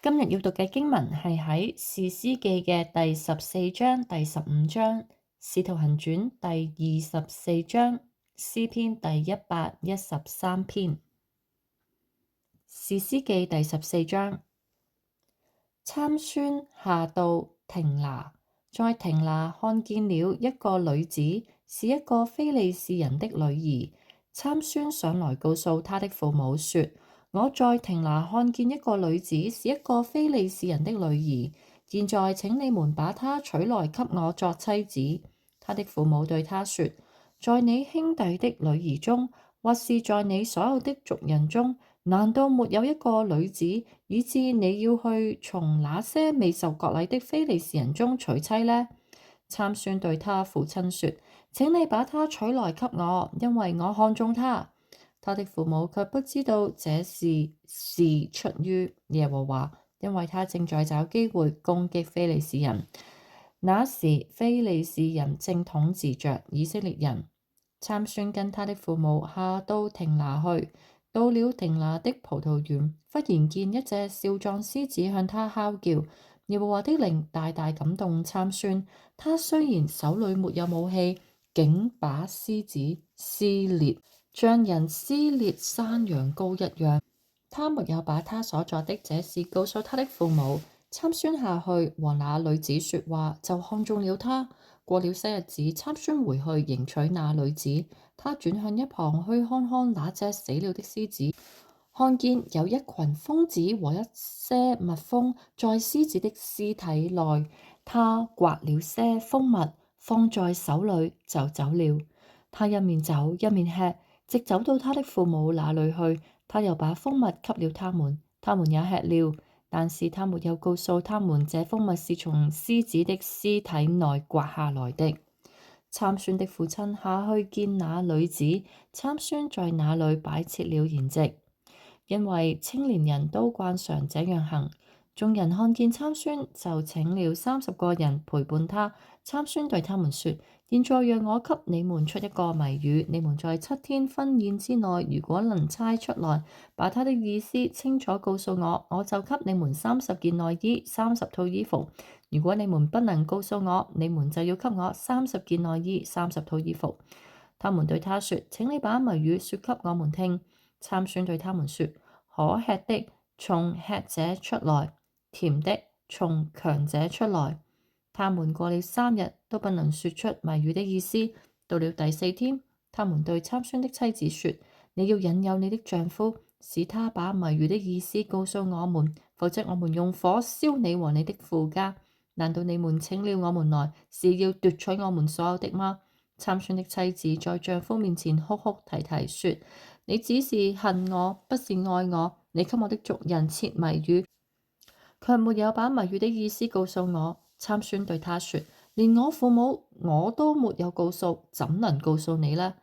今日要讀嘅經文係喺士師記嘅第14章、第15章、使徒行傳第24章、詩篇第113篇。士師記第14章，參孫下到亭拿，在亭拿看見了一個女子，是一個非利士人的女兒。參孫上來告訴他的父母說：我在亭拿看見一個女子，是一個非利士人的女兒。現在請你們把她娶來給我作妻子。他的父母對他說：在你兄弟的女兒中，或是在你所有的族人中，難道沒有一個女子，以致你要去從那些未受割禮的非利士人中娶妻呢？參孫對他父親說：請你把她娶來給我，因為我看中她。他的父母卻不知道這事是出於耶和華，因為他正在找機會攻擊非利士人。那時非利士人正統治着以色列人。參孫跟他的父母下到亭拿去，到了亭拿的葡萄園，忽然見一隻少壯獅子向他吼叫。耶和華的靈大大感動參孫，他雖然手裏沒有武器，竟把獅子撕裂，像人撕裂山羊羔一樣。他沒有把他所作的這事告訴他的父母。參孫下去和那女子說話，就看中了她。過了些日子，參孫回去迎娶那女子。他轉向一旁去看看那隻死了的獅子，看見有一群蜂子和一些蜜蜂在獅子的屍體內。他刮了些蜂蜜放在手裏就走了。他一面走一面吃，直走到他的父母那裏去。他又把蜂蜜給了他們，他們也吃了。但是他沒有告訴他們，這蜂蜜是從獅子的屍體內刮下來的。參孫的父親下去見那女子，參孫在那裏擺設了筵席，因為青年人都慣常這樣行。眾人看見參孫，就請了30個人陪伴他。參孫對他們說：現在讓我給你們出一個謎語，你們在7天婚宴之內，如果能猜出來，把他的意思清楚告訴我，我就給你們30件內衣、30套衣服。如果你們不能告訴我，你們就要給我30件內衣、30套衣服。他們對他說：請你把謎語說給我們聽。參孫對他們說：可吃的從吃者出來，甜的從強者出來。他們過了3日都不能說出謎語的意思。到了第4天，他們對參孫的妻子說：你要引誘你的丈夫，使他把謎語的意思告訴我們，否則我們用火燒你和你的父家。難道你們請了我們來，是要奪取我們所有的嗎？參孫的妻子在丈夫面前哭哭啼啼說：你只是恨我，不是愛我。你給我的族人設謎語，卻沒有把謎語的意思告訴我。參孫對他說：連我父母我都沒有告訴，怎能告訴你呢？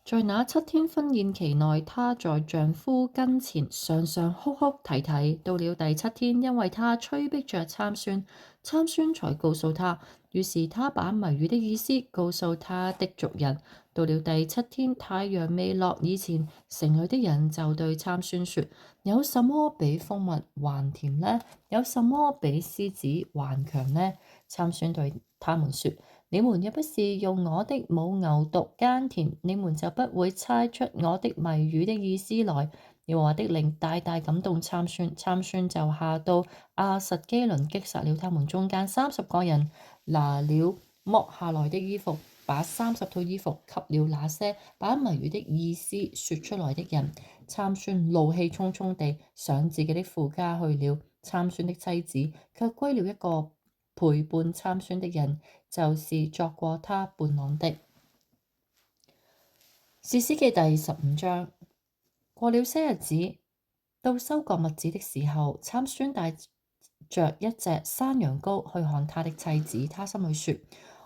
在那7天婚宴期內，她在丈夫跟前常常哭哭啼啼。到了第7天，因為她催逼着參孫，參孫才告訴她。於是她把謎語的意思告訴她的族人。到了第7天，太陽未落以前，城裏的人就對參孫說：有什麼比蜂蜜還甜呢？有什麼比獅子還強呢？參孫對他們說：你們若不是用我的母牛犢耕田，你們就不會猜出我的謎語的意思來。耶和華的靈大大感動參孫，參孫就下到亞實基倫，擊殺了他們中間30個人，拿了剝下來的衣服，把30套衣服給了那些把謎語的意思說出來的人。參孫怒氣沖沖地上自己的父家去了。參孫的妻子卻歸了一個陪伴參孫的人，就是作過他伴郎的。士師記第15章。過了些日子，到收割麥子的時候，參孫帶着一隻山羊羔去看他的妻子。他心裏說：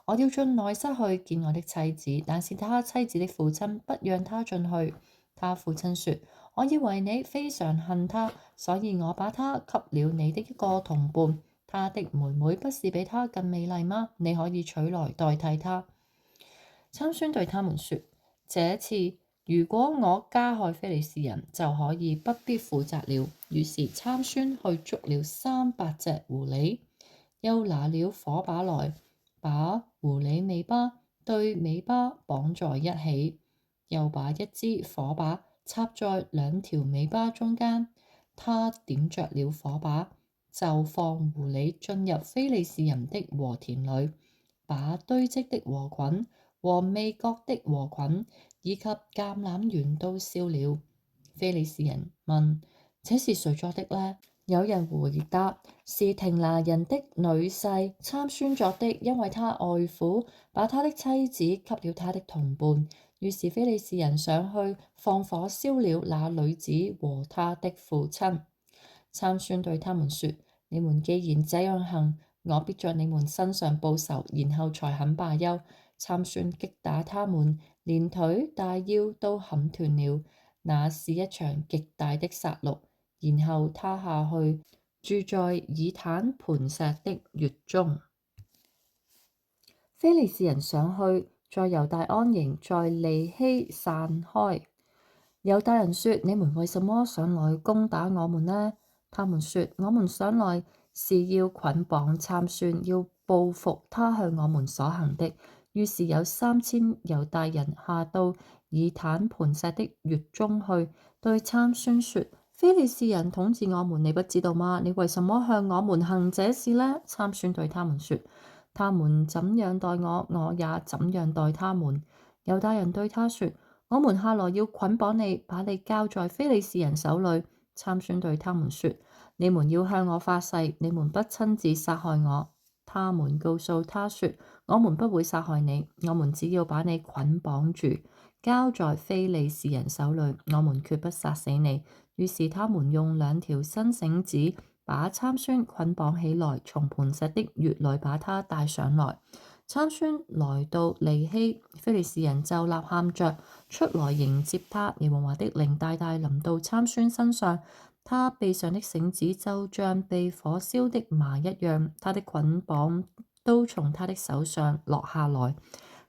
我要進內室去見我的妻子，但是他妻子的父親不讓他進去。他父親說：我以為你非常恨他，所以我把他給了你的一個同伴。他的妹妹不是比他更美麗嗎？你可以取來代替他。參孫對他們說：這次如果我加害非利士人，就可以不必負責了。於是參孫去捉了300隻狐狸，又拿了火把來，把狐狸尾巴對尾巴綁在一起，又把一支火把插在2條尾巴中間。他點着了火把，就放狐狸進入非利士人的禾田裏，把堆積的禾捆和未割的禾捆以及橄欖園都燒了。非利士人問：這是誰作的呢？有人回答：是亭拿人的女婿參孫作的，因為他外父把他的妻子給了他的同伴。於是非利士人上去放火燒了那女子和他的父親。參孫對他們說：你們既然這樣行，我必在你們身上報仇，然後才肯罷休。參孫擊打他們，連腿帶腰都砍斷了，那是一場極大的殺戮。然後他下去住在以坦磐石的穴中。非利士人上去，在猶大安營，在利希散開。猶大人說：你們為什麼上來攻打我們呢？他們說：我們上來是要捆綁參孫，要報復他向我們所行的。於是有3000猶大人下到以坦磐石的穴中去，對參孫說：非利士人統治我們，你不知道嗎？你為什麼向我們行這事呢？參孫對他們說：他們怎樣待我，我也怎樣待他們。猶大人對他說：我們下來要捆綁你，把你交在非利士人手裏。參孫對他們說：你們要向我發誓，你們不親自殺害我。他們告訴他說：我們不會殺害你，我們只要把你捆綁住，交在非利士人手裏，我們決不殺死你。於是他們用2條新繩子把參孫捆綁起來，從磐石的穴裏把他帶上來。參孫來到利希，非利士人就吶喊着出來迎接他。耶和華的靈大大臨到參孫身上，他臂上的繩子就像被火燒的麻一樣，他的捆綁都從他的手上落下來。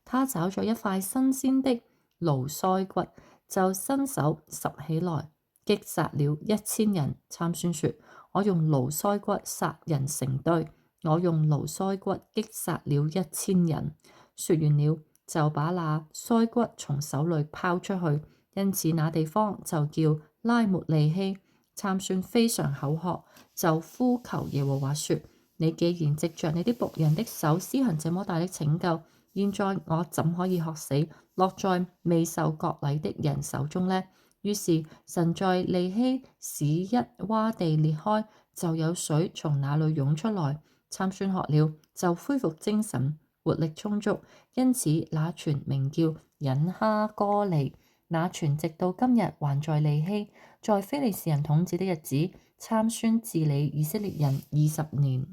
他找咗一塊新鮮的驢腮骨，就伸手拾起來，擊殺了1000人。參孫說：我用驢腮骨殺人成堆，我用驢腮骨擊殺了1000人。說完了，就把那腮骨從手裏拋出去，因此那地方就叫拉末利希。參孫非常口渴，就呼求耶和華說：你既然藉着你的僕人的手施行這麼大的拯救，現在我怎可以渴死，落在未受割禮的人手中呢？於是神在利希使一窪地裂開，就有水從那裏湧出來。參孫喝了，就恢復精神，活力充足，因此那泉名叫隱哈歌利。那泉直到今日還在利希。在非利士人統治的日子，參孫治理以色列人20年。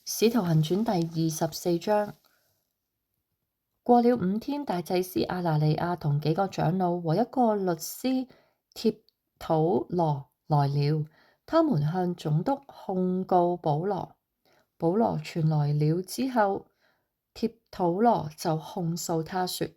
使徒行傳第24章。過了5天，大祭司亞拿尼亞同幾個長老和一個律師帖土羅來了，他們向總督控告保羅。保羅傳來了之後，帖土羅就控訴他說：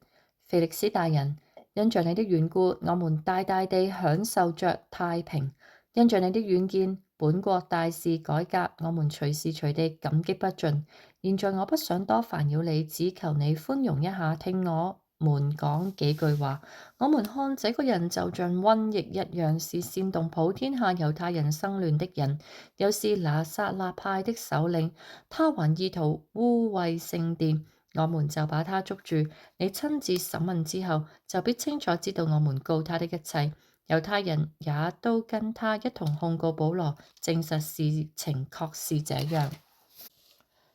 腓力斯大人，因着你的緣故，我們大大地享受着太平；因着你的遠見，本國大事改革，我們隨時隨地感激不盡。現在我不想多煩擾你，只求你寬容一下，聽我們講幾句話。我們看這個人就像瘟疫一樣，是煽動普天下猶太人生亂的人，又是拿撒勒派的首領，他還意圖污穢聖殿。我們就把他捉住，你親自審問之後，就必清楚知道我們告他的一切。猶太人也都跟他一同控告保羅，證實事情確是這樣。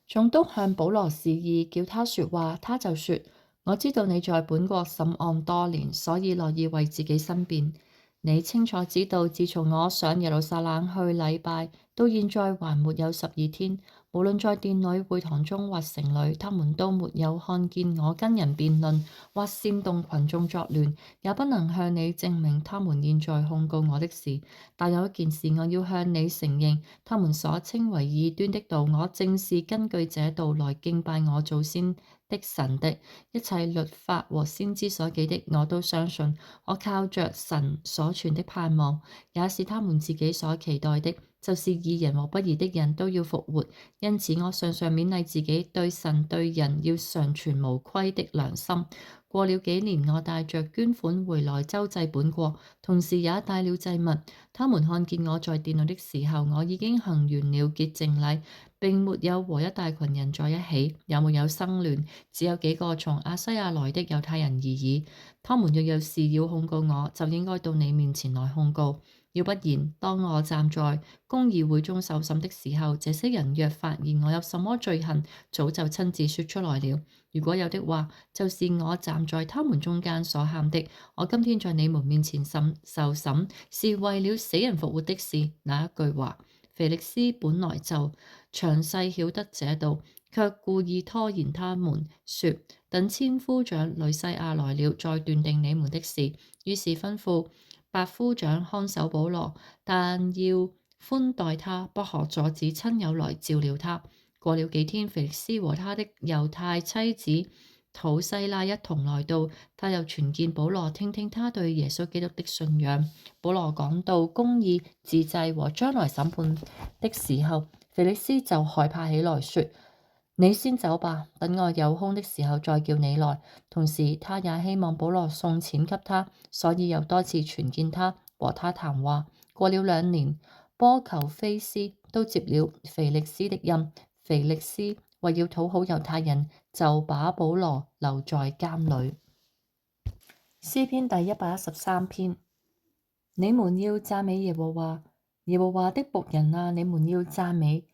總督向保羅示意，叫他說話，他就說：我知道你在本國審案多年，所以樂意為自己申辯。你清楚知道，自從我上耶路撒冷去禮拜，到現在還沒有12天。無論在殿裏、會堂中或城裏，他們都沒有看見我跟人辯論，或煽動群眾作亂，也不能向你證明他們現在控告我的事。但有一件事我要向你承認，他們所稱為異端的道，我正是根據這道來敬拜我祖先的神的。一切律法和先知所記的，我都相信。我靠着神所存的盼望，也是他們自己所期待的，就是義人和不義的人都要復活。因此我常常勉勵自己，對神對人要常存無虧的良心。過了幾年，我帶着捐款回來周濟本國，同時也帶了祭物。他們看見我在殿裏的時候，我已經行完了潔淨禮，並沒有和一大群人在一起，也沒有生亂，只有幾個從亞西亞來的猶太人而已。他們若有事要控告我，就應該到你面前來控告。要不然，當我站在公議會中受審的時候，這些人若發現我有什麼罪行，早就親自說出來了。如果有的話，就是我站在他們中間所喊的。我今天在你們面前受審，是為了死人復活的事。那一句話，腓力斯本來就詳細曉得這道，卻故意拖延他們，說等千夫長呂西亞來了，再斷定你們的事。於是吩咐百夫長看守保羅，但要寬待他，不可阻止親友來照料他。過了幾天，腓力斯和他的猶太妻子土西拉一同來到，他又傳見保羅，聽聽他對耶穌基督的信仰。保羅講到公義、自祭和將來審判的時候，腓力斯就害怕起來，說：你先走吧，等我有空的時候再叫你來。同時，他也希望保羅送錢給他，所以又多次傳見他，和他談話。過了2年，波求菲斯都接了腓力斯的印。腓力斯為要討好猶太人，就把保羅留在監裏。詩篇第113篇。你們要讚美耶和華，耶和華的僕人啊，你們要讚美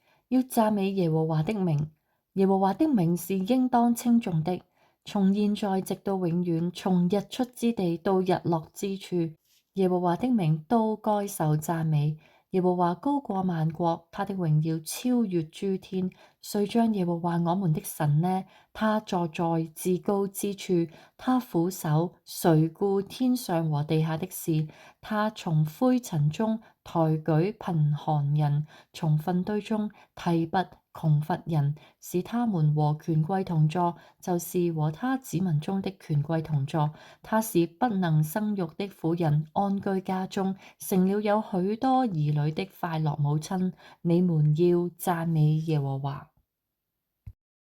耶和華的名。耶和華的名是應當稱頌的，從現在直到永遠，從日出之地到日落之處，耶和華的名都該受讚美。耶和華高過萬國，他的榮耀超越諸天。誰像耶和華我們的神呢？他坐在至高之處，他俯首垂顧天上和地下的事。他從灰塵中抬舉貧寒人，從糞堆中提拔窮乏人，使他們和權貴同坐，就是和他子民中的權貴同坐。他使不能生育的婦人安居家中，成了有許多兒女的快樂母親。你們要讚美耶和華。